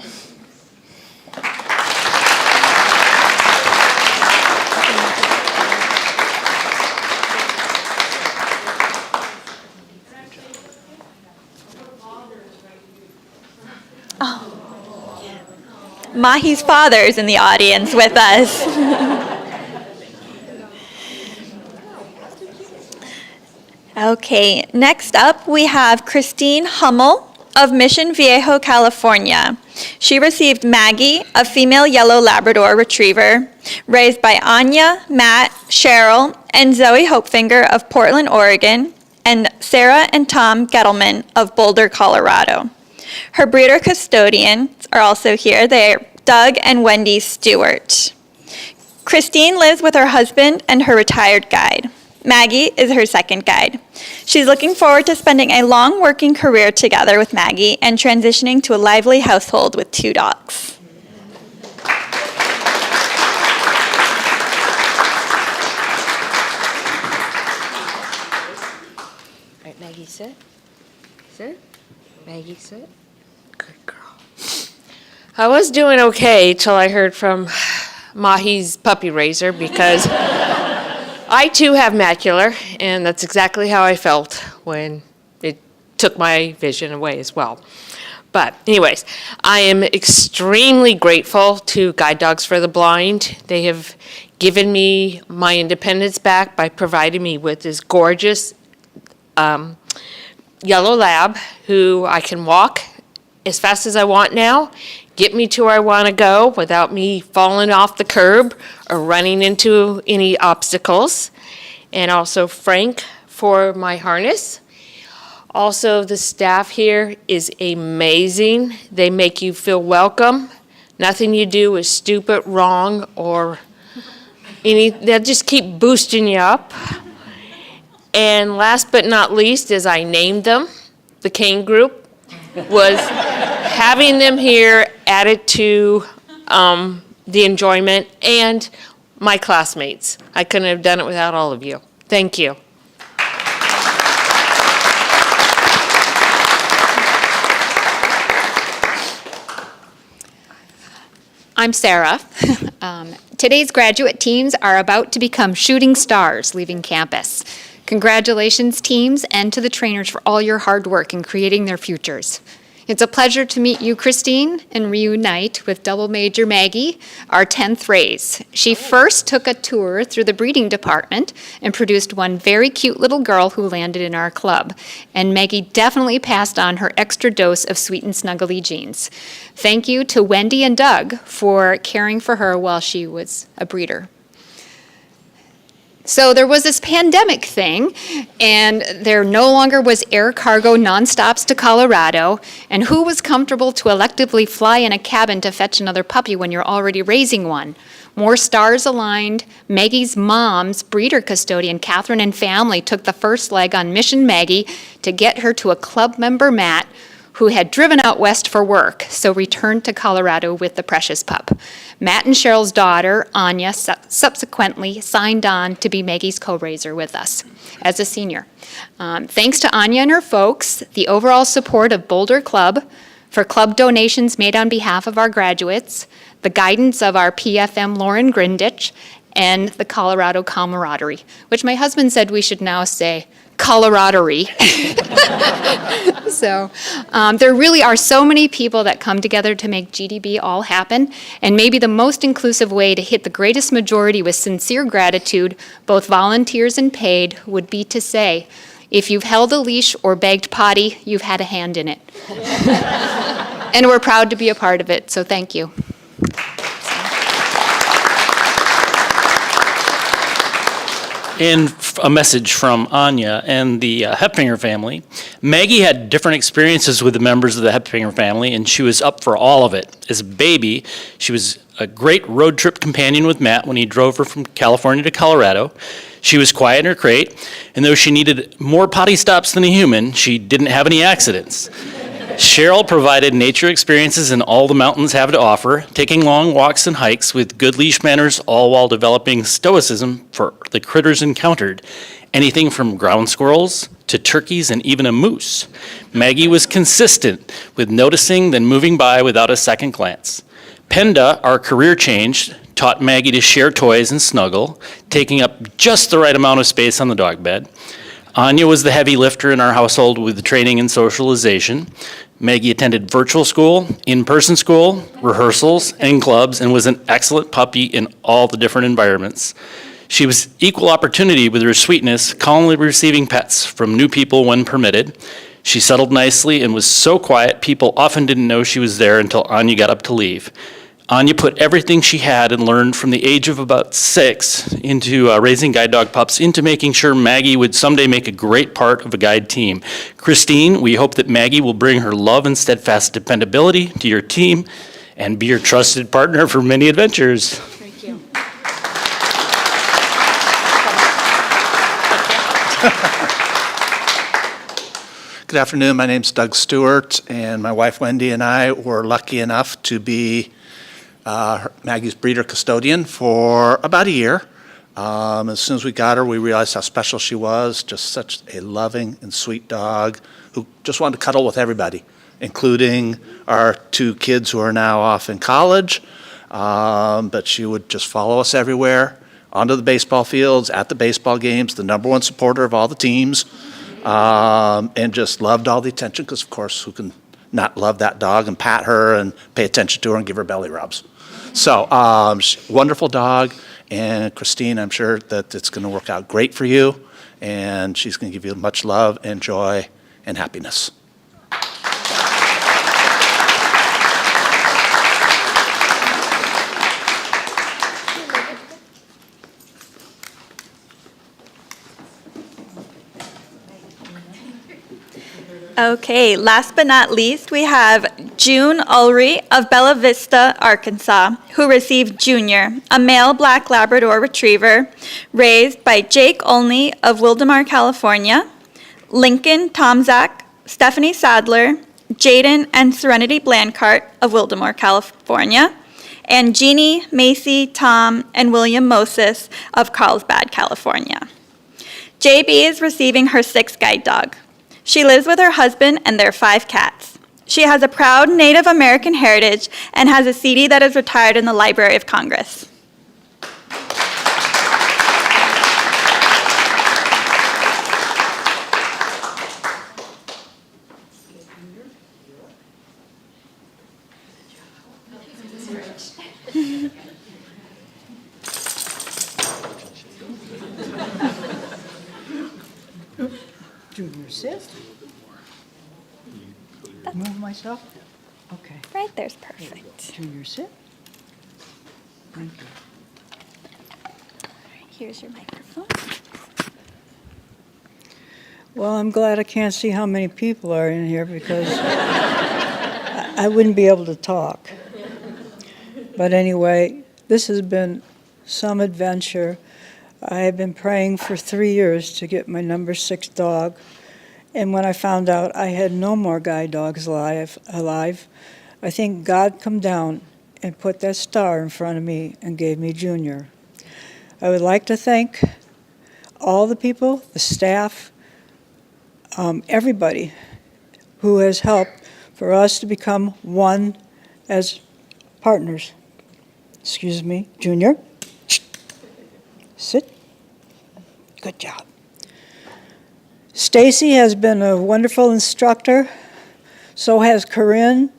F: Mahi's father's in the audience with us. Okay, next up we have Christine Hummel of Mission Viejo, California. She received Maggie, a female yellow Labrador retriever, raised by Anya, Matt, Cheryl, and Zoe Hopefinger of Portland, Oregon, and Sarah and Tom Gettleman of Boulder, Colorado. Her breeder custodians are also here. They are Doug and Wendy Stewart. Christine lives with her husband and her retired guide. Maggie is her second guide. She's looking forward to spending a long working career together with Maggie and transitioning to a lively household with 2 dogs.
U: All right, Maggie, sit. Sit. Maggie, sit. Good girl. I was doing okay till I heard from Mahi's puppy raiser because I too have macular, and that's exactly how I felt when it took my vision away as well. But anyways, I am extremely grateful to Guide Dogs for the Blind. They have given me my independence back by providing me with this gorgeous yellow lab who I can walk as fast as I want now, get me to where I want to go without me falling off the curb or running into any obstacles. And also Frank for my harness. Also, the staff here is amazing. They make you feel welcome. Nothing you do is stupid, wrong, or they'll just keep boosting you up. And last but not least, as I named them, the Cane Group, was having them here added to the enjoyment, and my classmates. I couldn't have done it without all of you. Thank you.
V: I'm Sarah. Today's graduate teams are about to become shooting stars leaving campus. Congratulations, teams, and to the trainers for all your hard work in creating their futures. It's a pleasure to meet you, Christine, and reunite with Double Major Maggie, our 10th raise. She first took a tour through the breeding department and produced one very cute little girl who landed in our club. And Maggie definitely passed on her extra dose of sweet and snuggly genes. Thank you to Wendy and Doug for caring for her while she was a breeder. So there was this pandemic thing, and there no longer was air cargo nonstops to Colorado, and who was comfortable to electively fly in a cabin to fetch another puppy when you're already raising one? More stars aligned. Maggie's mom's breeder custodian, Catherine, and family took the first leg on Mission Maggie to get her to a club member, Matt, who had driven out west for work, so returned to Colorado with the precious pup. Matt and Cheryl's daughter, Anya, subsequently signed on to be Maggie's co-raiser with us as a senior. Thanks to Anya and her folks, the overall support of Boulder Club, for club donations made on behalf of our graduates, the guidance of our PFM Lauren Grindich, and the Colorado camaraderie, which my husband said we should now say camaraderie. So there really are so many people that come together to make GDB all happen, and maybe the most inclusive way to hit the greatest majority with sincere gratitude, both volunteers and paid, would be to say, if you've held a leash or bagged potty, you've had a hand in it. And we're proud to be a part of it, so thank you.
W: And a message from Anya and the Hepfinger family. Maggie had different experiences with the members of the Hepfinger family, and she was up for all of it. As a baby, she was a great road trip companion with Matt when he drove her from California to Colorado. She was quiet in her crate, and though she needed more potty stops than a human, she didn't have any accidents. Cheryl provided nature experiences in all the mountains have to offer, taking long walks and hikes with good leash manners, all while developing stoicism for the critters encountered. Anything from ground squirrels to turkeys and even a moose. Maggie was consistent with noticing, then moving by without a second glance. Penda, our career change, taught Maggie to share toys and snuggle, taking up just the right amount of space on the dog bed. Anya was the heavy lifter in our household with the training and socialization. Maggie attended virtual school, in-person school, rehearsals, and clubs, and was an excellent puppy in all the different environments. She was equal opportunity with her sweetness, calmly receiving pets from new people when permitted. She settled nicely and was so quiet, people often didn't know she was there until Anya got up to leave. Anya put everything she had and learned from the age of about 6 into raising guide dog pups, into making sure Maggie would someday make a great part of a guide team. Christine, we hope that Maggie will bring her love and steadfast dependability to your team and be your trusted partner for many adventures.
A: Thank you.
B: Good afternoon. My name's Doug Stewart, and my wife Wendy and I were lucky enough to be Maggie's breeder custodian for about a year. As soon as we got her, we realized how special she was, just such a loving and sweet dog who just wanted to cuddle with everybody, including our 2 kids who are now off in college. But she would just follow us everywhere, onto the baseball fields, at the baseball games, the #1 supporter of all the teams, and just loved all the attention because, of course, who can not love that dog and pat her and pay attention to her and give her belly rubs. So, wonderful dog, and Christine, I'm sure that it's going to work out great for you, and she's going to give you much love and joy and happiness.
F: Okay, last but not least, we have June Ulrey of Bella Vista, Arkansas, who received Junior, a male black Labrador retriever, raised by Jake Olney of Wildemar, California, Lincoln Tomzak, Stephanie Sadler, Jaden and Serenity Blancart of Wildemar, California, and Jeannie, Macy, Tom, and William Moses of Carlsbad, California. JB is receiving her 6th guide dog. She lives with her husband and their 5 cats. She has a proud Native American heritage and has a CD that is retired in the Library of Congress.
C: Junior, sit. Move myself? Okay.
F: Right there's perfect.
C: Junior, sit. Thank you.
F: Here's your microphone.
C: Well, I'm glad I can't see how many people are in here because I wouldn't be able to talk. But anyway, this has been some adventure. I have been praying for 3 years to get my number 6 dog. And when I found out I had no more guide dogs alive, I think God come down and put that star in front of me and gave me Junior. I would like to thank all the people, the staff, everybody who has helped for us to become one as partners. Excuse me, Junior. Sit. Good job. Stacy has been a wonderful instructor. So has Corinne,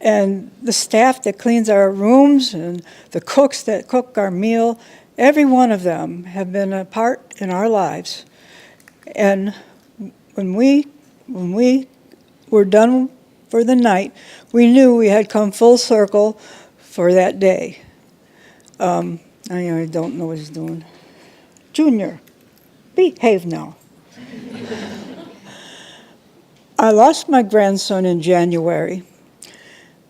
C: and the staff that cleans our rooms and the cooks that cook our meal. Every one of them have been a part in our lives. And when we were done for the night, we knew we had come full circle for that day. I don't know what he's doing. Junior, behave now. I lost my grandson in January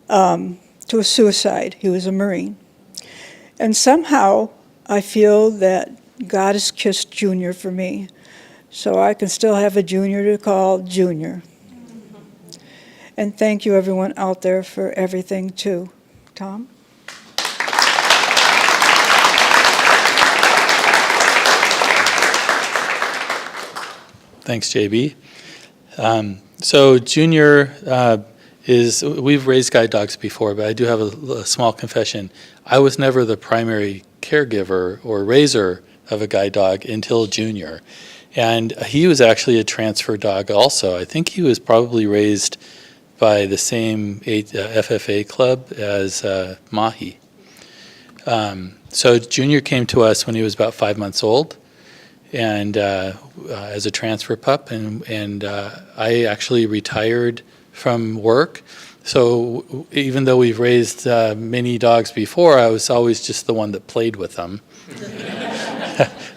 C: to a suicide. He was a Marine. And somehow I feel that God has kissed Junior for me, so I can still have a Junior to call Junior. And thank you, everyone out there, for everything, too. Tom?
D: Thanks, JB. So Junior we've raised guide dogs before, but I do have a small confession. I was never the primary caregiver or raiser of a guide dog until Junior. And he was actually a transfer dog also. I think he was probably raised by the same FFA club as Mahi. So Junior came to us when he was about 5 months old, and as a transfer pup, and I actually retired from work. So even though we've raised many dogs before, I was always just the one that played with them.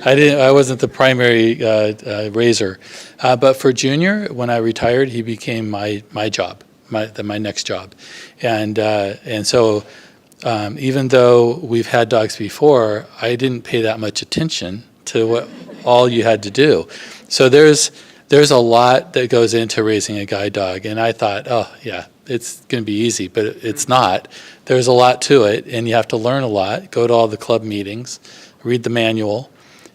D: I wasn't the primary raiser. But for Junior, when I retired, he became my job, my next job. And so even though we've had dogs before, I didn't pay that much attention to what all you had to do. So there's a lot that goes into raising a guide dog, and I thought, oh yeah, it's going to be easy, but it's not. There's a lot to it, and you have to learn a lot, go to all the club meetings, read the manual,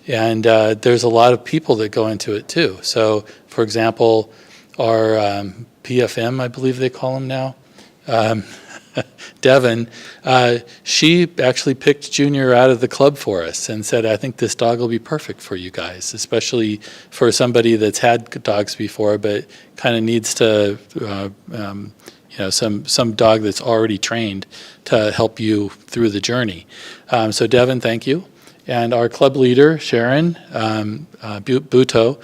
D: and there's a lot of people that go into it too. So for example, our PFM, I believe they call him now, Devin, she actually picked Junior out of the club for us and said, I think this dog will be perfect for you guys, especially for somebody that's had dogs before but kind of needs to, some dog that's already trained to help you through the journey. So Devin, thank you. And our club leader, Sharon Buto,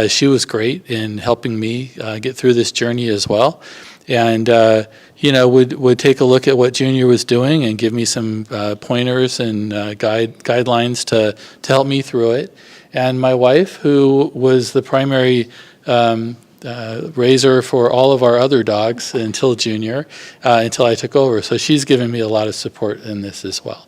D: she was great in helping me get through this journey as well. And would take a look at what Junior was doing and give me some pointers and guidelines to help me through it. And my wife, who was the primary raiser for all of our other dogs until Junior, until I took over. So she's given me a lot of support in this as well.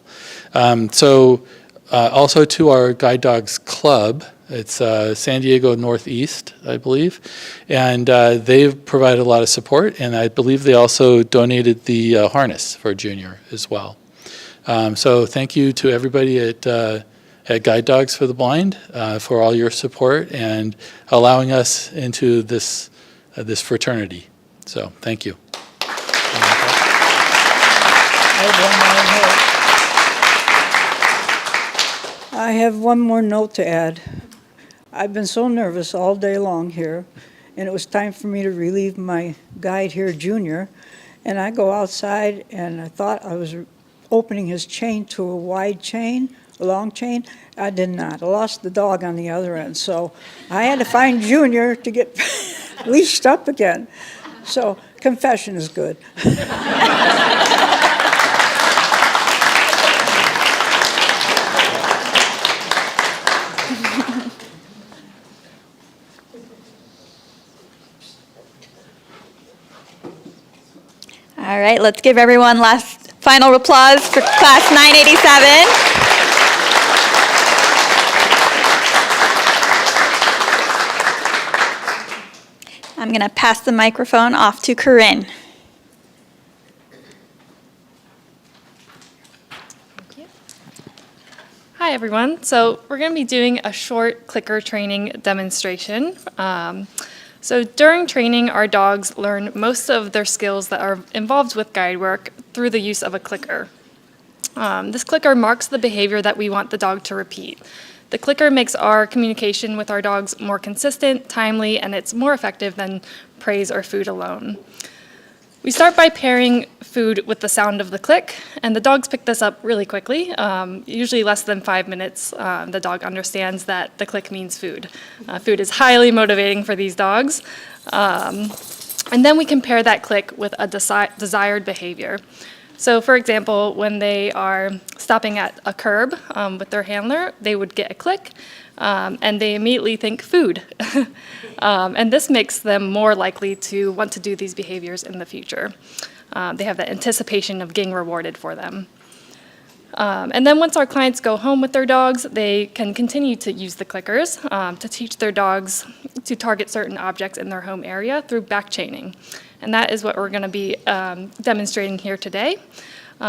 D: Also to our Guide Dogs Club, it's San Diego Northeast, I believe, and they've provided a lot of support, and I believe they also donated the harness for Junior as well. So thank you to everybody at Guide Dogs for the Blind for all your support and allowing us into this fraternity. So thank you.
C: I have one more note to add. I've been so nervous all day long here, and it was time for me to relieve my guide here, Junior, and I go outside, and I thought I was opening his chain to a wide chain, a long chain. I did not. I lost the dog on the other end, so I had to find Junior to get leashed up again. So confession is good.
F: All right, let's give everyone last final applause for class 987. I'm going to pass the microphone off to Corinne.
E: Hi, everyone. So we're going to be doing a short clicker training demonstration. So during training, our dogs learn most of their skills that are involved with guide work through the use of a clicker. This clicker marks the behavior that we want the dog to repeat. The clicker makes our communication with our dogs more consistent, timely, and it's more effective than praise or food alone. We start by pairing food with the sound of the click, and the dogs pick this up really quickly. Usually less than 5 minutes, the dog understands that the click means food. Food is highly motivating for these dogs. And then we compare that click with a desired behavior. So for example, when they are stopping at a curb with their handler, they would get a click, and they immediately think food. And this makes them more likely to want to do these behaviors in the future. They have that anticipation of getting rewarded for them. And then once our clients go home with their dogs, they can continue to use the clickers to teach their dogs to target certain objects in their home area through back chaining. And that is what we're going to be demonstrating here today.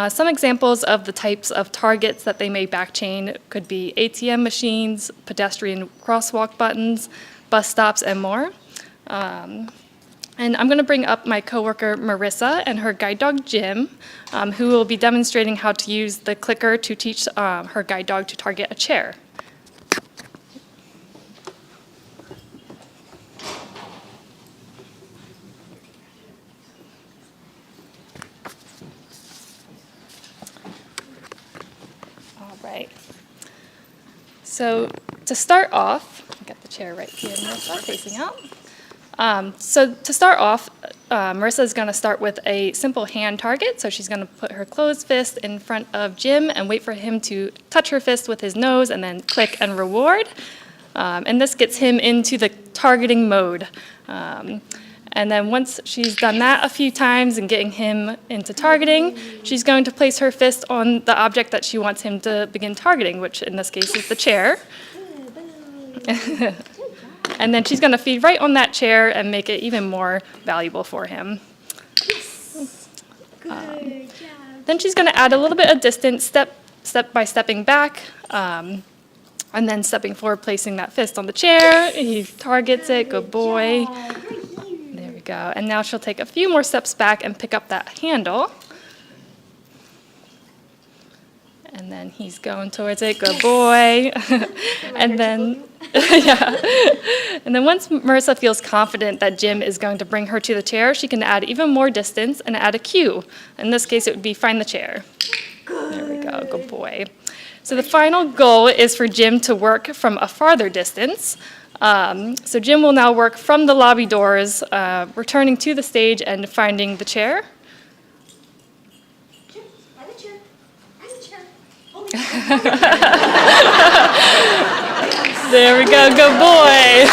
E: Some examples of the types of targets that they may back chain could be ATM machines, pedestrian crosswalk buttons, bus stops, and more. And I'm going to bring up my coworker Marissa and her guide dog Jim, who will be demonstrating how to use the clicker to teach her guide dog to target a chair. All right. So to start off, I'll get the chair right here, Marissa, facing out. So to start off, Marissa is going to start with a simple hand target. So she's going to put her closed fist in front of Jim and wait for him to touch her fist with his nose and then click and reward. And this gets him into the targeting mode. And then once she's done that a few times and getting him into targeting, she's going to place her fist on the object that she wants him to begin targeting, which in this case is the chair. And then she's going to feed right on that chair and make it even more valuable for him. Then she's going to add a little bit of distance, step by stepping back, and then stepping forward, placing that fist on the chair. He targets it, good boy. There we go. And now she'll take a few more steps back and pick up that handle. And then he's going towards it, good boy. And then, yeah. And then once Marissa feels confident that Jim is going to bring her to the chair, she can add even more distance and add a cue. In this case, it would be find the chair. There we go, good boy. So the final goal is for Jim to work from a farther distance. So Jim will now work from the lobby doors, returning to the stage and finding the chair. There we go, good boy.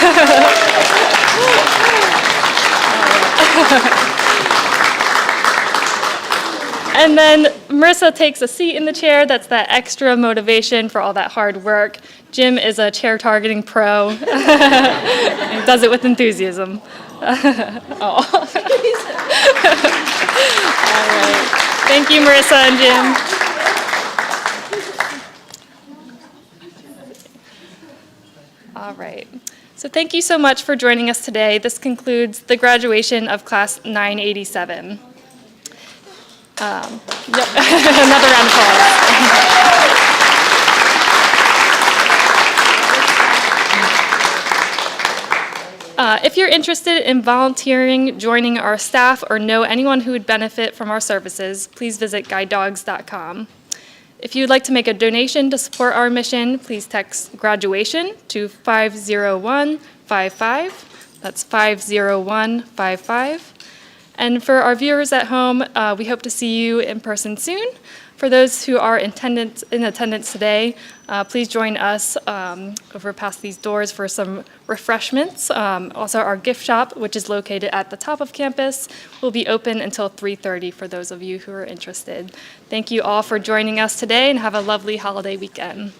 E: And then Marissa takes a seat in the chair. That's that extra motivation for all that hard work. Jim is a chair targeting pro. He does it with enthusiasm. Oh. All right. Thank you, Marissa and Jim. All right. So thank you so much for joining us today. This concludes the graduation of class 987. Yep. Another round of applause. If you're interested in volunteering, joining our staff, or know anyone who would benefit from our services, please visit guidedogs.com. If you would like to make a donation to support our mission, please text graduation to 50155. That's 50155. And for our viewers at home, we hope to see you in person soon. For those who are in attendance today, please join us over past these doors for some refreshments. Also, our gift shop, which is located at the top of campus, will be open until 3:30 for those of you who are interested. Thank you all for joining us today, and have a lovely holiday weekend.